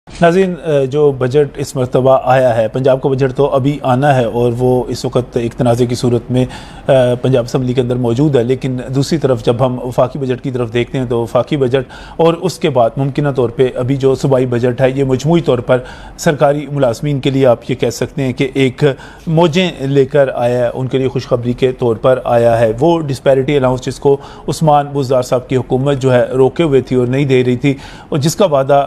नाज़रीन, जो बजट इस मरतबा आया है, पंजाब का बजट तो अभी आना है और वो इस वक्त एक तनाज़े की सूरत में पंजाब असम्बली के अंदर मौजूद है। लेकिन दूसरी तरफ जब हम वफाकी बजट की तरफ देखते हैं तो वफाकी बजट और उसके बाद मुमकिन तौर पर अभी जो सूबाई बजट है ये मजमूई तौर पर सरकारी मुलाजमीन के लिए आप ये कह सकते हैं कि एक मौजें लेकर आया है, उनके लिए खुशखबरी के तौर पर आया है। वो डिस्पैरिटी अलाउंस जिसको उस्मान बुज़दार साहब की हुकूमत जो है रोके हुए थी और नहीं दे रही थी, और जिसका वादा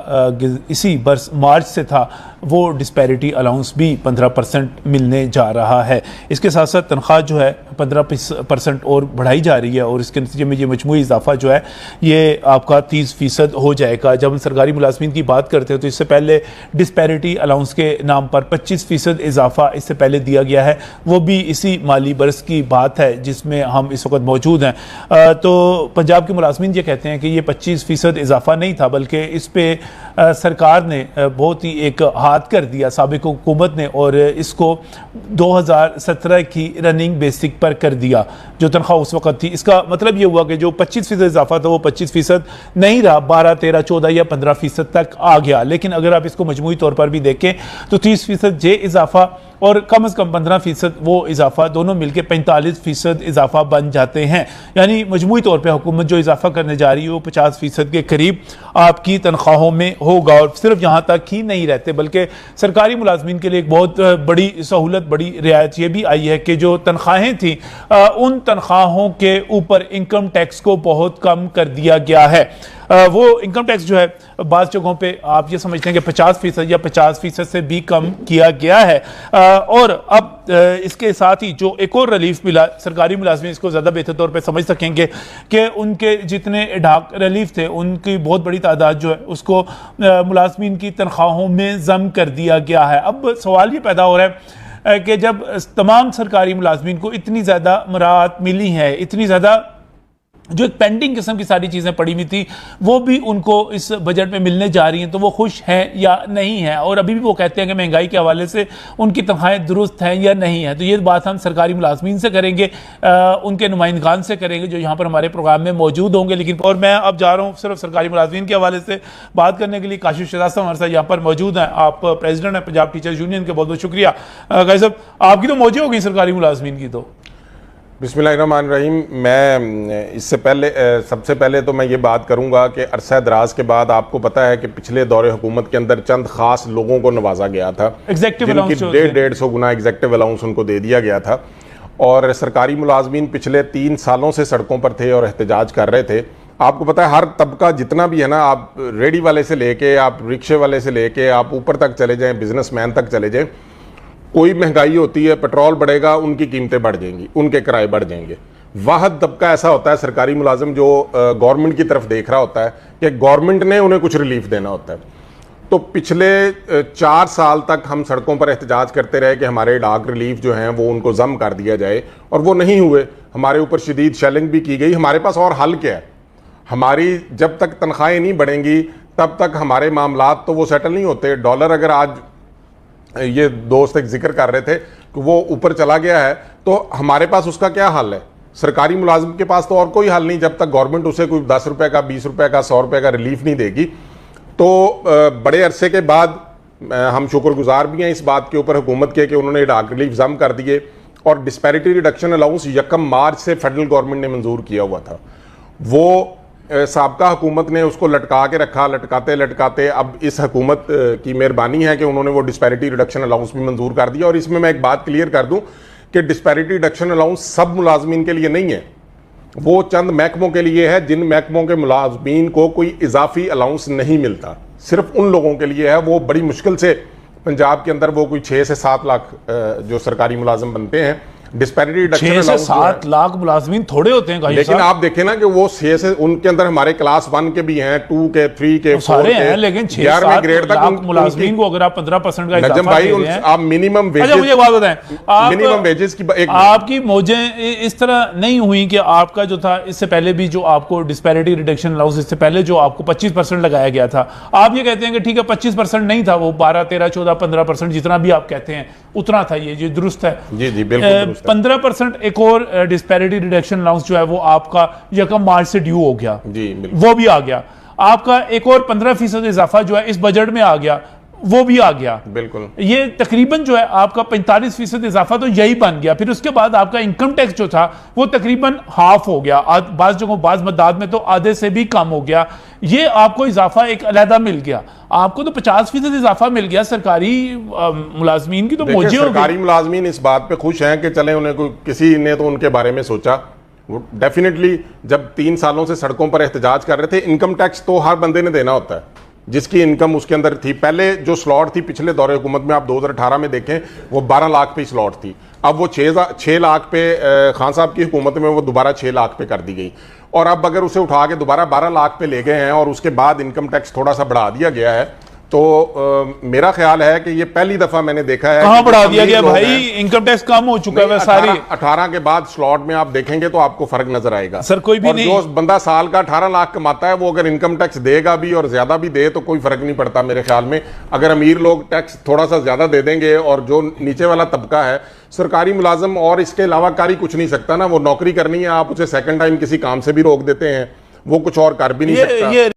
इसी बरस मार्च से था, वो डिस्पैरिटी अलाउंस भी 15% मिलने जा रहा है। इसके साथ साथ तनख्वाह जो है 15% और बढ़ाई जा रही है और इसके नतीजे में ये मजमूई इजाफा जो है ये आपका 30% हो जाएगा। जब हम सरकारी मुलाजमीन की बात करते हैं तो इससे पहले डिस्पैरिटी अलाउंस के नाम पर 25% इजाफा इससे पहले दिया गया है, वो भी इसी माली बरस की बात है जिसमें हम इस वक्त मौजूद हैं। तो पंजाब के मुलाजमीन ये कहते हैं कि ये 25% इजाफा नहीं था, बल्कि इस पर सरकार ने बहुत ही एक हाथ कर दिया साबिक हुकूमत ने, और इसको 2017 की रनिंग बेसिक पर कर दिया जो तनख्वाह उस वक्त थी। इसका मतलब ये हुआ कि जो 25% इजाफा था वो 25% नहीं रहा, 12, 13, 14 या 15% तक आ गया। लेकिन अगर आप इसको मजमूई तौर पर भी देखें तो 30% जे इजाफा और कम से कम 15% वो इजाफा, दोनों मिलकर 45% इजाफा बन जाते हैं। यानी मजमूई तौर पर हुकूमत जो इजाफा करने जा रही है वो 50% के करीब आपकी तनख्वाहों में होगा। और सिर्फ यहाँ तक ही नहीं रहते बल्कि सरकारी मुलाजमीन के लिए एक बहुत बड़ी सहूलत, बड़ी रियायत ये भी आई है कि जो तनख्वाहें थी उन तनख्वाहों के ऊपर इनकम टैक्स को बहुत कम कर दिया गया है। वो इनकम टैक्स जो है बाज़ जगहों पे आप ये समझते हैं कि 50% या 50% से भी कम किया गया है। और अब इसके साथ ही जो एक और रिलीफ मिला, सरकारी मुलाजमीन इसको ज़्यादा बेहतर तौर पे समझ सकेंगे कि उनके जितने डाक रिलीफ थे उनकी बहुत बड़ी तादाद जो है उसको मुलाजमीन की तनख्वाहों में ज़म कर दिया गया है। अब सवाल ये पैदा हो रहा है कि जब तमाम सरकारी मुलाजमीन को इतनी ज़्यादा मराहत मिली है, इतनी ज़्यादा जो एक पेंडिंग किस्म की सारी चीज़ें पड़ी हुई थी वो भी उनको इस बजट में मिलने जा रही हैं, तो वो खुश हैं या नहीं हैं। और अभी भी वो कहते हैं कि महंगाई के हवाले से उनकी तनख्वाहें दुरुस्त हैं या नहीं है। तो ये बात हम सरकारी मुलाजमीन से करेंगे, उनके नुमाइंदगान से करेंगे जो यहाँ पर हमारे प्रोग्राम में मौजूद होंगे। लेकिन और मैं अब जा रहा हूँ सिर्फ सरकारी मुलाजमीन के हवाले से बात करने के लिए। काशिफ श्रीवास्तव हमारे साथ यहाँ पर मौजूद हैं, आप प्रेसिडेंट हैं पंजाब टीचर्स यूनियन के, बहुत बहुत शुक्रिया। काशिफ साहब, आपकी तो मौजें हो गई सरकारी मुलाजमीन की तो। बिस्मिल्लाहिर्रहमानिर्रहीम। मैं इससे पहले सबसे पहले तो मैं ये बात करूंगा कि अरसा दराज के बाद आपको पता है कि पिछले दौरे हुकूमत के अंदर चंद खास लोगों को नवाजा गया था, जिनकी 150 गुना एग्जेक्टिव अलाउंस उनको दे दिया गया था। और सरकारी मुलाजमीन पिछले 3 सालों से सड़कों पर थे और एहतजाज कर रहे थे। आपको पता है हर तबका जितना भी है ना, आप रेडी वाले से लेके, आप रिक्शे वाले से लेके, आप ऊपर तक चले जाएं, बिजनेसमैन तक चले जाएं, कोई महंगाई होती है, पेट्रोल बढ़ेगा, उनकी कीमतें बढ़ जाएंगी, उनके किराए बढ़ जाएंगे। वाहद तबका ऐसा होता है सरकारी मुलाजिम जो गवर्नमेंट की तरफ देख रहा होता है कि गवर्नमेंट ने उन्हें कुछ रिलीफ देना होता है। तो पिछले 4 साल तक हम सड़कों पर एहतजाज करते रहे कि हमारे डाक रिलीफ जो हैं वो उनको जम कर दिया जाए, और वो नहीं हुए। हमारे ऊपर शदीद शेलिंग भी की गई। हमारे पास और हल क्या है? हमारी जब तक तनख्वाहें नहीं बढ़ेंगी तब तक हमारे मामलात तो वो सेटल नहीं होते। डॉलर अगर आज ये दोस्त एक जिक्र कर रहे थे कि वो ऊपर चला गया है, तो हमारे पास उसका क्या हल है? सरकारी मुलाजिम के पास तो और कोई हल नहीं जब तक गवर्नमेंट उसे कोई 10 रुपए का, 20 रुपए का, 100 रुपए का रिलीफ नहीं देगी। तो बड़े अरसे के बाद हम शुक्रगुजार भी हैं इस बात के ऊपर हुकूमत के कि उन्होंने डाक रिलीफ जम कर दिए, और डिस्पैरिटी रिडक्शन अलाउंस 1 मार्च से फेडरल गवर्नमेंट ने मंजूर किया हुआ था। वो साबका हुकूमत ने उसको लटका के रखा, लटकाते लटकाते अब इस हुकूमत की मेहरबानी है कि उन्होंने वो डिस्पैरिटी रिडक्शन अलाउंस भी मंजूर कर दिया। और इसमें मैं एक बात क्लियर कर दूं कि डिस्पैरिटी रिडक्शन अलाउंस सब मुलाजमीन के लिए नहीं है, वो चंद महकमों के लिए है जिन महकमों के मुलाजमीन को कोई इजाफी अलाउंस नहीं मिलता, सिर्फ उन लोगों के लिए है। वो बड़ी मुश्किल से पंजाब के अंदर वो कोई 6 से 7 लाख जो सरकारी मुलाजिम बनते हैं। डिस्पैरिटी रिडक्शन 6 से 7 लाख मुलाजमीन थोड़े होते हैं, लेकिन आप देखें ना कि वो 6 से, उनके अंदर हमारे क्लास 1 के भी हैं, 2 के, 3 के, 4 सारे हैं, लेकिन 6-7 ग्रेड तक मुलाजमीन को अगर आप 15% का नजम भाई आप मिनिमम वेजेस, अच्छा मुझे बात बताएं, मिनिमम वेजेस की आपकी मौजें इस तरह नहीं हुई कि आपका जो था इससे पहले भी जो आपको डिस्पैरिटी रिडक्शन अलाउंस इससे पहले जो आपको 25% लगाया गया था, आप ये कहते हैं कि ठीक है 25% नहीं था, वो 12, 13, 14, 15% जितना भी आप कहते हैं उतना था, ये दुरुस्त है? जी जी बिल्कुल। 15% एक और डिस्पैरिटी रिडक्शन अलाउंस जो है वो आपका 1 मार्च से ड्यू हो गया, जी वो भी आ गया। आपका एक और 15% इजाफा जो है इस बजट में आ गया, वो भी आ गया। बिल्कुल, ये तकरीबन जो है आपका 45% इजाफा तो यही बन गया। फिर उसके बाद आपका इनकम टैक्स जो था वो तकरीबन हाफ हो गया, बाज जगहों बाज मदाद में तो आधे से भी कम हो गया। ये आपको इजाफा एक अलहदा मिल गया। आपको तो 50% इजाफा मिल गया। सरकारी मुलाजमीन की तो मौजे हो गई। सरकारी मुलाजमीन इस बात पे खुश हैं कि चले, उन्हें किसी ने तो उनके बारे में सोचा। वो डेफिनेटली जब 3 सालों से सड़कों पर एहतजाज कर रहे थे, इनकम टैक्स तो हर बंदे ने देना होता है जिसकी इनकम उसके अंदर थी। पहले जो स्लॉट थी पिछले दौरे हुकूमत में, आप 2018 में देखें, वो 12 लाख पे स्लॉट थी। अब वो 6 लाख पे खान साहब की हुकूमत में वो दोबारा 6 लाख पे कर दी गई। और अब अगर उसे उठा के दोबारा 12 लाख पे ले गए हैं और उसके बाद इनकम टैक्स थोड़ा सा बढ़ा दिया गया है, तो मेरा ख्याल है कि ये पहली दफा मैंने देखा है। कहां बढ़ा दिया गया भाई? इनकम टैक्स कम हो चुका है सारी। 18 के बाद स्लॉट में आप देखेंगे तो आपको फर्क नजर आएगा सर। कोई भी नहीं, जो बंदा साल का 18 लाख कमाता है वो अगर इनकम टैक्स देगा भी और ज्यादा भी दे तो कोई फर्क नहीं पड़ता मेरे ख्याल में। अगर अमीर लोग टैक्स थोड़ा सा ज्यादा दे देंगे और जो नीचे वाला तबका है, सरकारी मुलाजम और इसके अलावा कारी कुछ नहीं सकता ना, वो नौकरी करनी है, आप उसे सेकंड टाइम किसी काम से भी रोक देते हैं, वो कुछ और कर भी नहीं सकता।